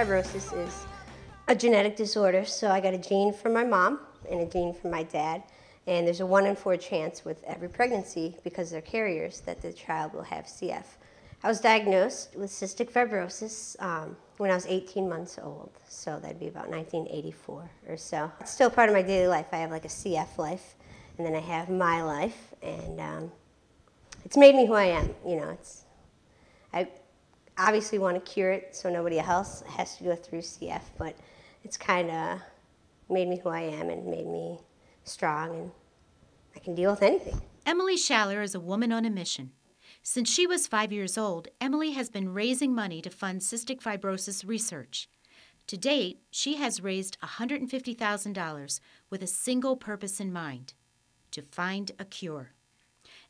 fibrosis is a genetic disorder, so I got a gene from my mom and a gene from my dad, and there's a 1 in 4 chance with every pregnancy, because they're carriers, that the child will have CF. I was diagnosed with cystic fibrosis when I was 18 months old, so that'd be about 1984 or so. It's still part of my daily life. I have like a CF life, and then I have my life, and it's made me who I am. You know, I obviously want to cure it so nobody else has to go through CF, but it's kind of made me who I am and made me strong, and I can deal with anything. Emily Schaller is a woman on a mission. Since she was 5 years old, Emily has been raising money to fund cystic fibrosis research. To date, she has raised $150,000 with a single purpose in mind: to find a cure.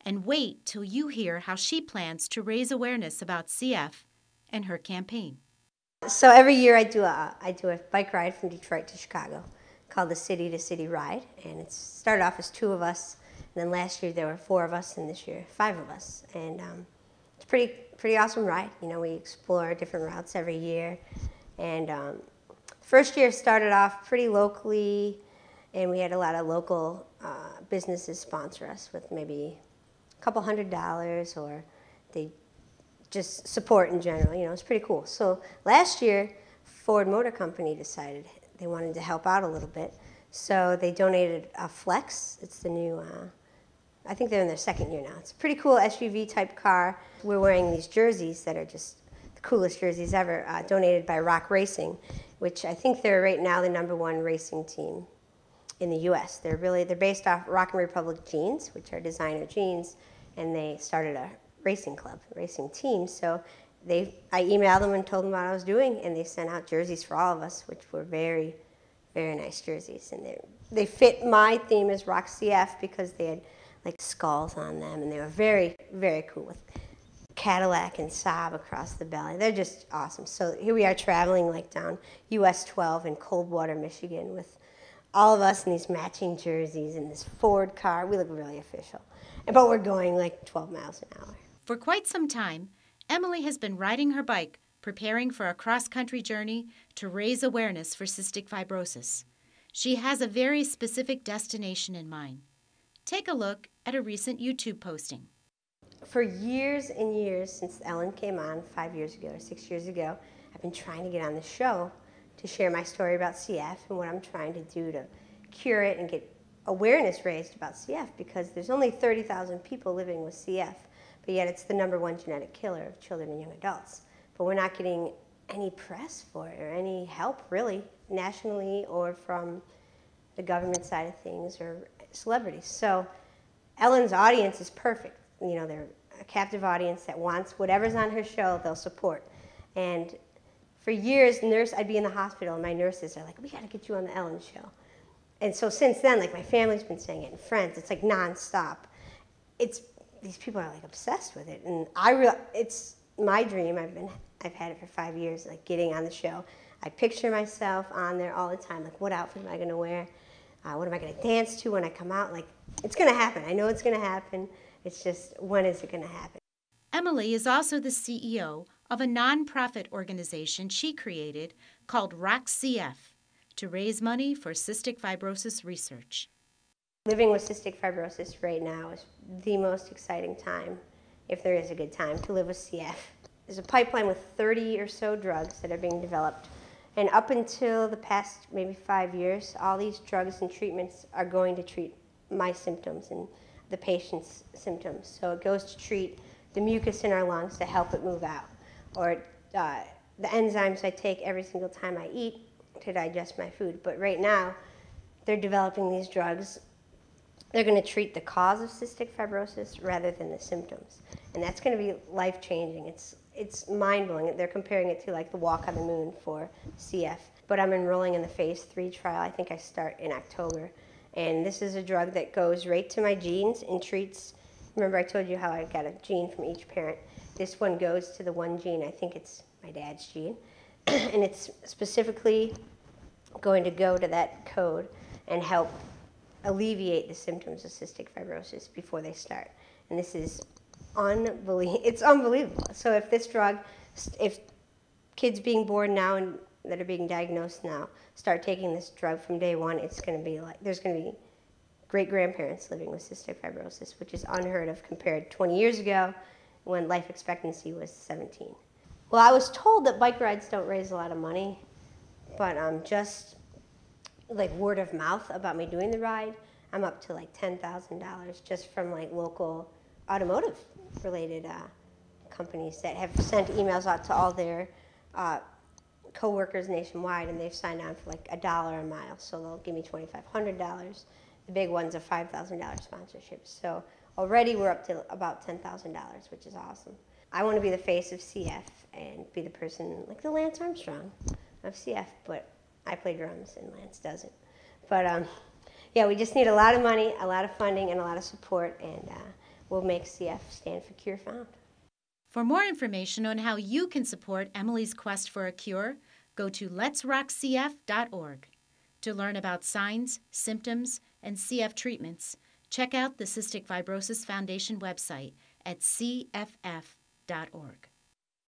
And wait till you hear how she plans to raise awareness about CF and her campaign. So every year I do a bike ride from Detroit to Chicago called the City to City Ride, and it started off as 2 of us, and then last year there were 4 of us, and this year 5 of us, and it's a pretty awesome ride. You know, we explore different routes every year, and first year started off pretty locally, and we had a lot of local businesses sponsor us with maybe a couple $100, or they just support in general. You know, it's pretty cool. So last year, Ford Motor Company decided they wanted to help out a little bit, so they donated a Flex. It's the new, I think they're in their 2nd year now. It's a pretty cool SUV type car. We're wearing these jerseys that are just the coolest jerseys ever, donated by Rock Racing, which I think they're right now the #1 racing team in the U.S. They're based off Rock and Republic jeans, which are designer jeans, and they started a racing club, racing team. So I emailed them and told them what I was doing, and they sent out jerseys for all of us, which were very, very nice jerseys. And they fit my theme as Rock CF because they had like skulls on them, and they were very, very cool with Cadillac and Saab across the belly. They're just awesome. So here we are traveling like down US 12 in Coldwater, Michigan, with all of us in these matching jerseys in this Ford car. We look really official. But we're going like 12 miles an hour. For quite some time, Emily has been riding her bike, preparing for a cross-country journey to raise awareness for cystic fibrosis. She has a very specific destination in mind. Take a look at a recent YouTube posting. For years and years, since Ellen came on 5 years ago or 6 years ago, I've been trying to get on the show to share my story about CF and what I'm trying to do to cure it and get awareness raised about CF, because there's only 30,000 people living with CF, but yet it's the #1 genetic killer of children and young adults. But we're not getting any press for it or any help, really, nationally or from the government side of things or celebrities. So Ellen's audience is perfect. You know, they're a captive audience that wants whatever's on her show, they'll support. And for years, I'd be in the hospital, and my nurses are like, "We got to get you on the Ellen show." And so since then, like, my family's been saying it, and friends, it's like nonstop. These people are like obsessed with it, and it's my dream. I've had it for 5 years, like getting on the show. I picture myself on there all the time, like, what outfit am I going to wear? What am I going to dance to when I come out? Like, it's going to happen. I know it's going to happen. It's just, when is it going to happen? Emily is also the CEO of a nonprofit organization she created called Rock CF to raise money for cystic fibrosis research. Living with cystic fibrosis right now is the most exciting time, if there is a good time, to live with CF. There's a pipeline with 30 or so drugs that are being developed. And up until the past maybe 5 years, all these drugs and treatments are going to treat my symptoms and the patient's symptoms. So it goes to treat the mucus in our lungs to help it move out, or the enzymes I take every single time I eat to digest my food. But right now, they're developing these drugs. They're going to treat the cause of cystic fibrosis rather than the symptoms. And that's going to be life-changing. It's mind-blowing. They're comparing it to like the walk on the moon for CF. But I'm enrolling in the phase 3 trial. I think I start in October. And this is a drug that goes right to my genes and treats, remember I told you how I got a gene from each parent. This one goes to the one gene, I think it's my dad's gene. And it's specifically going to go to that code and help alleviate the symptoms of cystic fibrosis before they start. And this is it's unbelievable. So if this drug, if kids being born now in that are being diagnosed now start taking this drug from day one, it's going to be like, there's going to be great-grandparents living with cystic fibrosis, which is unheard of compared 20 years ago when life expectancy was 17. Well, I was told that bike rides don't raise a lot of money, but just like word of mouth about me doing the ride, I'm up to like $10,000 just from like local automotive related companies that have sent emails out to all their co-workers nationwide, and they've signed on for like $1 a mile, so they'll give me $2,500. The big one's a $5,000 sponsorship. So already we're up to about $10,000, which is awesome. I want to be the face of CF and be the person like the Lance Armstrong of CF, but I play drums and Lance doesn't. But yeah, we just need a lot of money, a lot of funding, and a lot of support, and we'll make CF stand for Cure Found. For more information on how you can support Emily's quest for a cure, go to letsrockcf.org. To learn about signs, symptoms, and CF treatments, check out the Cystic Fibrosis Foundation website at cff.org.